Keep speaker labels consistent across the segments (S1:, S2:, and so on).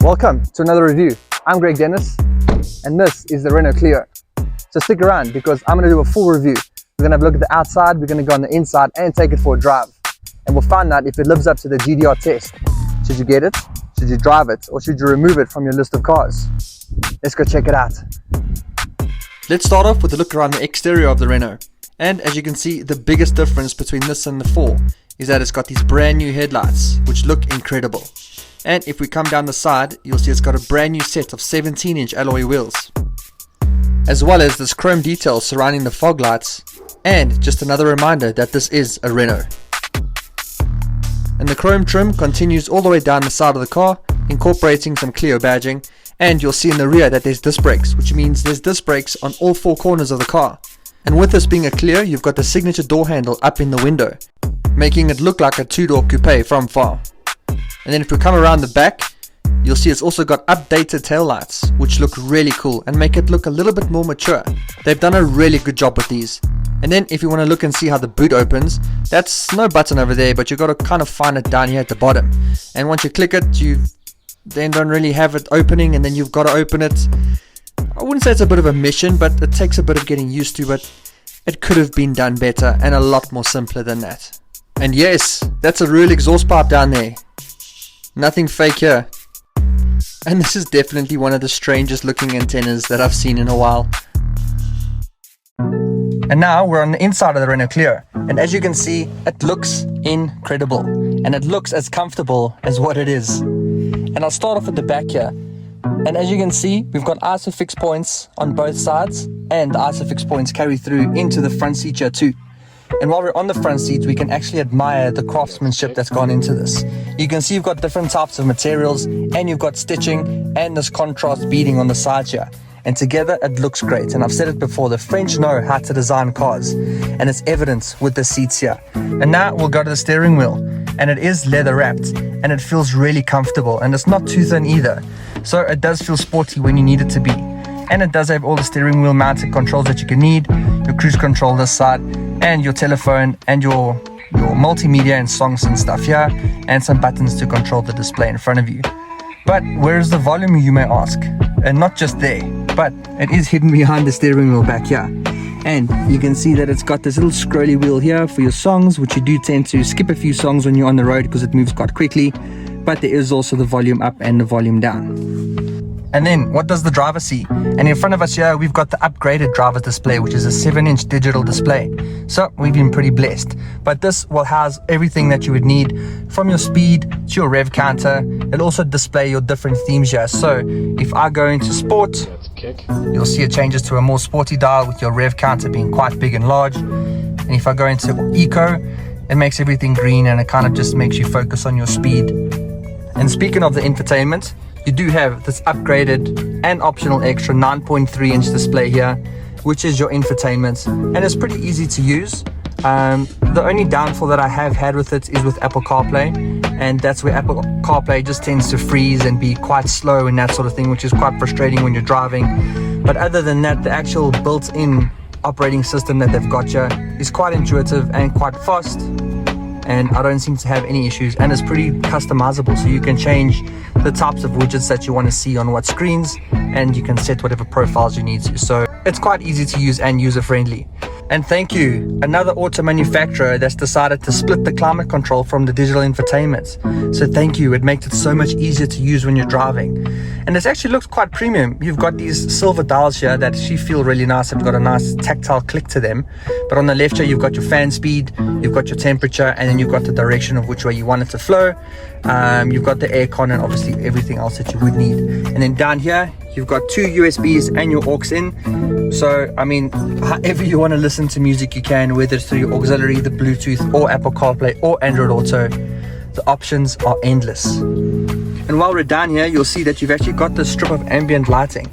S1: Welcome to another review. I'm Greg Dennis and this is the Renault Clio. So stick around because I'm going to do a full review. We're going to have a look at the outside, we're going to go on the inside and take it for a drive. And we'll find out if it lives up to the GDR test. Should you get it? Should you drive it? Or should you remove it from your list of cars? Let's go check it out.
S2: Let's start off with a look around the exterior of the Renault. And as you can see, the biggest difference between this and the 4 is that it's got these brand new headlights which look incredible. And if we come down the side, you'll see it's got a brand new set of 17-inch alloy wheels, as well as this chrome detail surrounding the fog lights, and just another reminder that this is a Renault. And the chrome trim continues all the way down the side of the car, incorporating some Clio badging, and you'll see in the rear that there's disc brakes, which means there's disc brakes on all 4 corners of the car. And with this being a Clio, you've got the signature door handle up in the window, making it look like a 2-door coupe from far. And then if we come around the back, you'll see it's also got updated taillights, which look really cool and make it look a little bit more mature. They've done a really good job with these. And then if you want to look and see how the boot opens, that's no button over there, but you've got to kind of find it down here at the bottom. And once you click it, you then don't really have it opening, and then you've got to open it. I wouldn't say it's a bit of a mission, but it takes a bit of getting used to, but it could have been done better and a lot more simpler than that. And yes, that's a real exhaust pipe down there. Nothing fake here. And this is definitely one of the strangest looking antennas that I've seen in a while. And now we're on the inside of the Renault Clio. And as you can see, it looks incredible. And it looks as comfortable as what it is. And I'll start off at the back here. And as you can see, we've got ISOFIX points on both sides. And the ISOFIX points carry through into the front seat here too. And while we're on the front seats, we can actually admire the craftsmanship that's gone into this. You can see you've got different types of materials, and you've got stitching and this contrast beading on the sides here. And together it looks great. And I've said it before, the French know how to design cars, and it's evident with the seats here. And now we'll go to the steering wheel, and it is leather wrapped and it feels really comfortable, and it's not too thin either. So it does feel sporty when you need it to be. And it does have all the steering wheel mounted controls that you can need, your cruise control this side, and your telephone and your multimedia and songs and stuff here, and some buttons to control the display in front of you. But where's the volume, you may ask? And not just there, but it is hidden behind the steering wheel back here. And you can see that it's got this little scrolly wheel here for your songs, which you do tend to skip a few songs when you're on the road because it moves quite quickly. But there is also the volume up and the volume down. And then what does the driver see? And in front of us here, we've got the upgraded driver display, which is a 7-inch digital display. So we've been pretty blessed. But this will house everything that you would need, from your speed to your rev counter. It'll also display your different themes here. So if I go into sport, you'll see it changes to a more sporty dial with your rev counter being quite big and large. And if I go into eco, it makes everything green, and it kind of just makes you focus on your speed. And speaking of the infotainment, you do have this upgraded and optional extra 9.3-inch display here, which is your infotainment, and it's pretty easy to use. The only downfall that I have had with it is with Apple CarPlay, and that's where Apple CarPlay just tends to freeze and be quite slow and that sort of thing, which is quite frustrating when you're driving. But other than that, the actual built-in operating system that they've got here is quite intuitive and quite fast, and I don't seem to have any issues, and it's pretty customizable, so you can change the types of widgets that you want to see on what screens, and you can set whatever profiles you need to. So it's quite easy to use and user friendly. And thank you, another auto manufacturer that's decided to split the climate control from the digital infotainment. So thank you, it makes it so much easier to use when you're driving. And this actually looks quite premium. You've got these silver dials here that actually feel really nice. They've got a nice tactile click to them. But on the left here, you've got your fan speed, you've got your temperature, and then you've got the direction of which way you want it to flow. You've got the aircon and obviously everything else that you would need. And then down here, you've got 2 USBs and your aux in. So, I mean, however you want to listen to music, you can, whether it's through your auxiliary, the Bluetooth, or Apple CarPlay, or Android Auto. The options are endless. And while we're down here, you'll see that you've actually got this strip of ambient lighting.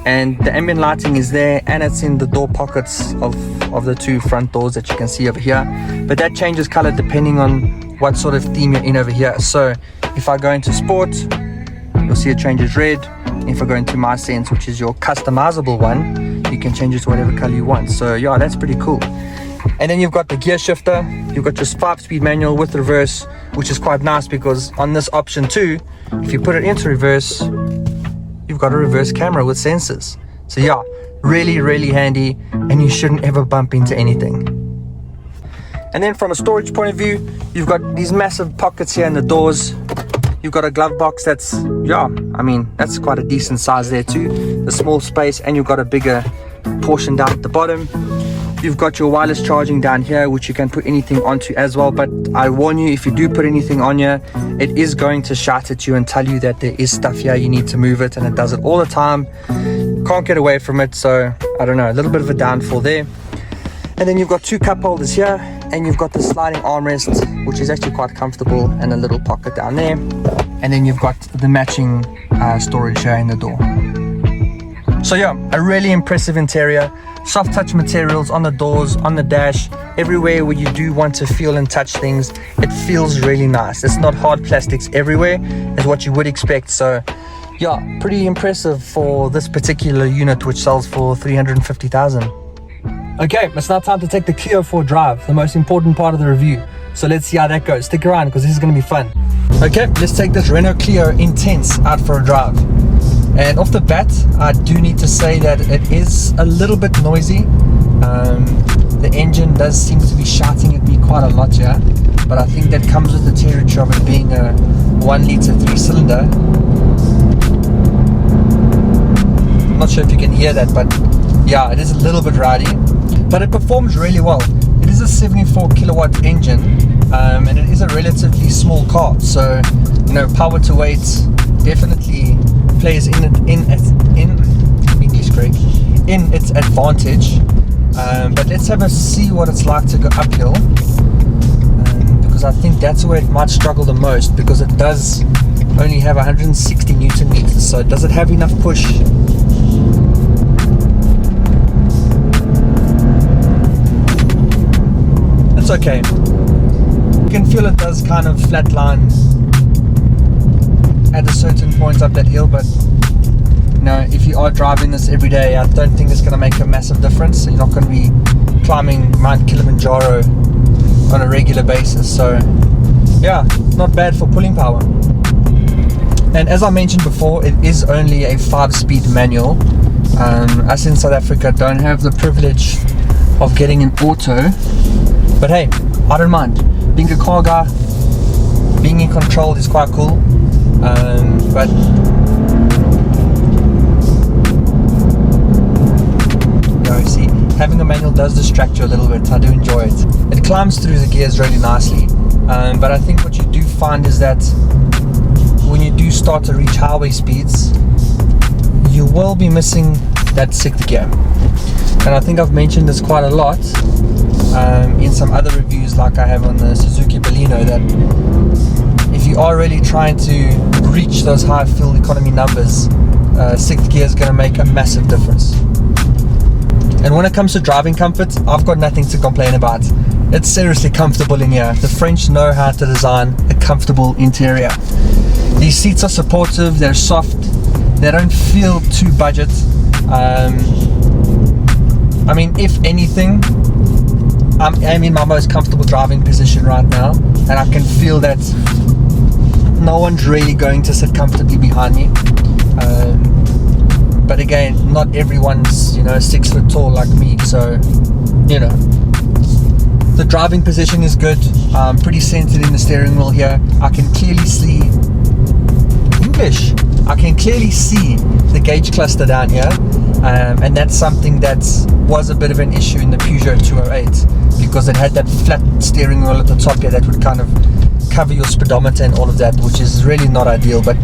S2: And the ambient lighting is there, and it's in the door pockets of the 2 front doors that you can see over here. But that changes color depending on what sort of theme you're in over here. So if I go into sport, you'll see it changes red. If I go into my sense, which is your customizable one, you can change it to whatever color you want. So yeah, that's pretty cool. And then you've got the gear shifter, you've got your 5-speed manual with reverse, which is quite nice because on this option too, if you put it into reverse, you've got a reverse camera with sensors. So yeah, really, really handy, and you shouldn't ever bump into anything. And then from a storage point of view, you've got these massive pockets here in the doors. You've got a glove box that's, yeah, I mean, that's quite a decent size there too. A small space, and you've got a bigger portion down at the bottom. You've got your wireless charging down here, which you can put anything onto as well. But I warn you, if you do put anything on here, it is going to shout at you and tell you that there is stuff here, you need to move it, and it does it all the time. Can't get away from it, so I don't know, a little bit of a downfall there. And then you've got two cup holders here, and you've got the sliding armrest, which is actually quite comfortable, and a little pocket down there. And then you've got the matching storage here in the door. So yeah, a really impressive interior. Soft touch materials on the doors, on the dash, everywhere where you do want to feel and touch things, it feels really nice. It's not hard plastics everywhere, is what you would expect. So yeah, pretty impressive for this particular unit, which sells for 350,000. Okay, it's now time to take the Clio for a drive, the most important part of the review. So let's see how that goes. Stick around because this is going to be fun. Okay, let's take this Renault Clio Intens out for a drive. And off the bat, I do need to say that it is a little bit noisy. The engine does seem to be shouting at me quite a lot here, but I think that comes with the territory of it being a 1 litre 3-cylinder. I'm not sure if you can hear that, but yeah, it is a little bit rowdy, but it performs really well. It is a 74 kilowatt engine, and it is a relatively small car, so you know, power to weight definitely plays in its advantage. But let's have a see what it's like to go uphill, because I think that's where it might struggle the most, because it does only have 160 Newton meters. So does it have enough push? It's okay. You can feel it does kind of flatline at a certain point up that hill, but you know, if you are driving this every day, I don't think it's going to make a massive difference. You're not going to be climbing Mount Kilimanjaro on a regular basis, so yeah, not bad for pulling power. And as I mentioned before, it is only a 5-speed manual. Us in South Africa don't have the privilege of getting an auto, but hey, I don't mind. Being a car guy, being in control is quite cool. But you see, having a manual does distract you a little bit. I do enjoy it. It climbs through the gears really nicely, but I think what you do find is that when you do start to reach highway speeds, you will be missing that 6th gear. And I think I've mentioned this quite a lot in some other reviews, like I have on the Suzuki Baleno, that if you are really trying to reach those high fuel economy numbers, 6th gear is going to make a massive difference. And when it comes to driving comfort, I've got nothing to complain about. It's seriously comfortable in here. The French know how to design a comfortable interior. These seats are supportive, they're soft, they don't feel too budget. I mean, if anything, I'm in my most comfortable driving position right now, and I can feel that no one's really going to sit comfortably behind me. But again, not everyone's 6 foot tall like me, so the driving position is good. I'm pretty centered in the steering wheel here. I can clearly see the gauge cluster down here, and that's something that was a bit of an issue in the Peugeot 208, because it had that flat steering wheel at the top here that would kind of cover your speedometer and all of that, which is really not ideal. But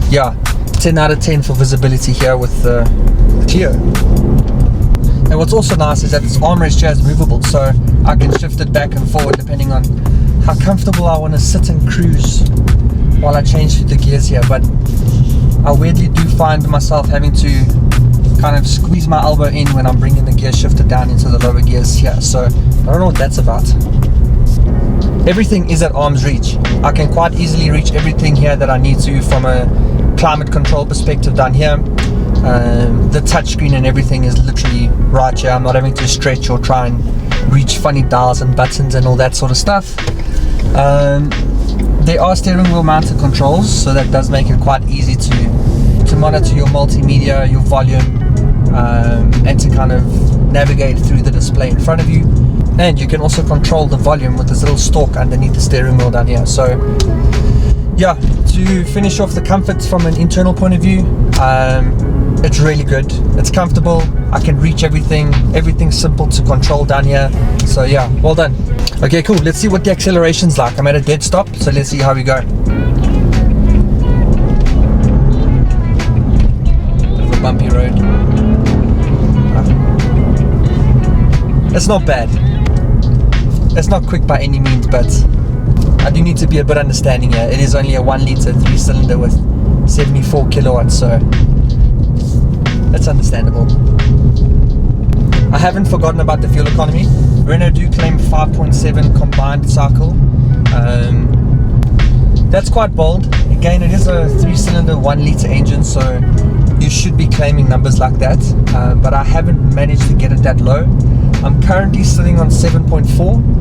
S2: yeah, 10 out of 10 for visibility here with the Clio. And what's also nice is that this armrest here is movable, so I can shift it back and forward depending on how comfortable I want to sit and cruise while I change through the gears here. But I weirdly do find myself having to kind of squeeze my elbow in when I'm bringing the gear shifter down into the lower gears here, so I don't know what that's about. Everything is at arm's reach. I can quite easily reach everything here that I need to from a climate control perspective down here. The touchscreen and everything is literally right here. I'm not having to stretch or try and reach funny dials and buttons and all that sort of stuff. There are steering wheel mounted controls, so that does make it quite easy to monitor your multimedia, your volume, and to kind of navigate through the display in front of you. And you can also control the volume with this little stalk underneath the steering wheel down here. So yeah, to finish off the comforts from an internal point of view, it's really good. It's comfortable. I can reach everything. Everything's simple to control down here. So yeah, well done. Okay, cool. Let's see what the acceleration's like. I'm at a dead stop, so let's see how we go. Bit of a bumpy road. It's not bad. It's not quick by any means, but I do need to be a bit understanding here. It is only a 1 litre 3-cylinder with 74 kilowatts, so that's understandable. I haven't forgotten about the fuel economy. Renault do claim 5.7 combined cycle. That's quite bold. Again, it is a 3-cylinder 1 litre engine, so you should be claiming numbers like that, but I haven't managed to get it that low. I'm currently sitting on 7.4.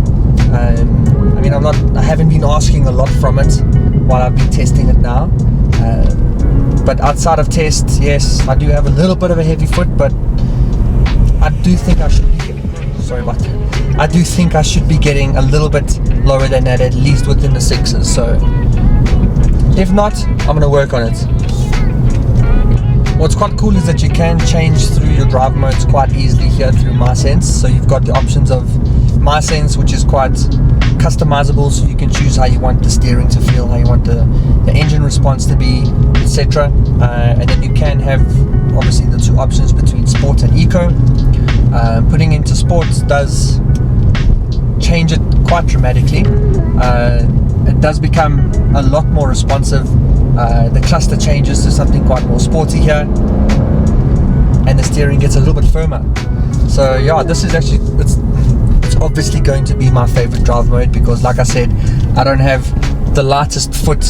S2: I mean, I haven't been asking a lot from it while I've been testing it now. But outside of tests, yes, I do have a little bit of a heavy foot, but I do think I should be I do think I should be getting a little bit lower than that, at least within the 6s. So if not, I'm going to work on it. What's quite cool is that you can change through your drive modes quite easily here through MySense. So you've got the options of MySense, which is quite customizable, so you can choose how you want the steering to feel, how you want the engine response to be, etc. And then you can have obviously the two options between sport and eco. Putting into sport does change it quite dramatically. It does become a lot more responsive. The cluster changes to something quite more sporty here, and the steering gets a little bit firmer. So yeah, this is actually, it's obviously going to be my favorite drive mode, because like I said, I don't have the lightest foot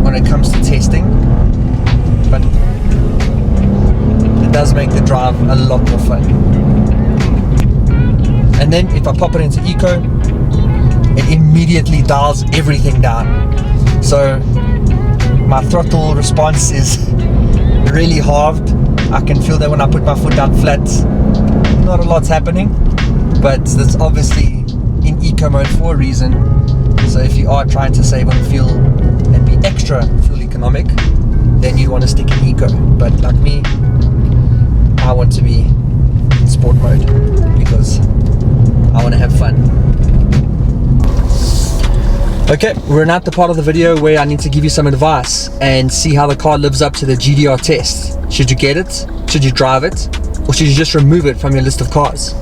S2: when it comes to testing, but it does make the drive a lot more fun. And then if I pop it into eco, it immediately dials everything down. So my throttle response is really halved. I can feel that when I put my foot down flat, not a lot's happening, but it's obviously in eco mode for a reason. So if you are trying to save on fuel and be extra fuel economic, then you want to stick in eco. But like me, I want to be in sport mode because I want to have fun. Okay, we're now at the part of the video where I need to give you some advice and see how the car lives up to the GDR test. Should you get it? Should you drive it? Or should you just remove it from your list of cars?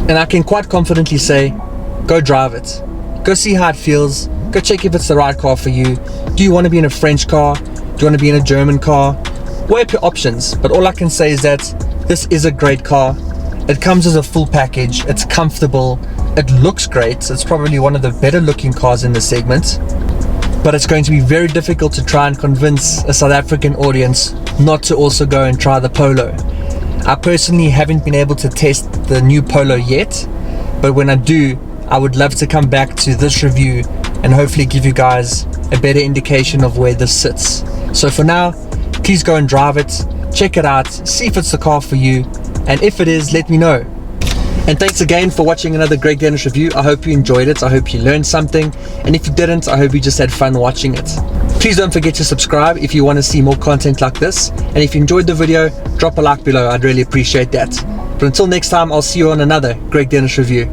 S2: And I can quite confidently say, go drive it. Go see how it feels. Go check if it's the right car for you. Do you want to be in a French car? Do you want to be in a German car? Weigh up your options, but all I can say is that this is a great car. It comes as a full package. It's comfortable. It looks great. It's probably one of the better looking cars in the segment, but it's going to be very difficult to try and convince a South African audience not to also go and try the Polo. I personally haven't been able to test the new Polo yet, but when I do, I would love to come back to this review and hopefully give you guys a better indication of where this sits. So for now, please go and drive it, check it out, see if it's the car for you, and if it is, let me know. And thanks again for watching another Greg Dennis review. I hope you enjoyed it. I hope you learned something. And if you didn't, I hope you just had fun watching it. Please don't forget to subscribe if you want to see more content like this. And if you enjoyed the video, drop a like below. I'd really appreciate that. But until next time, I'll see you on another Greg Dennis review.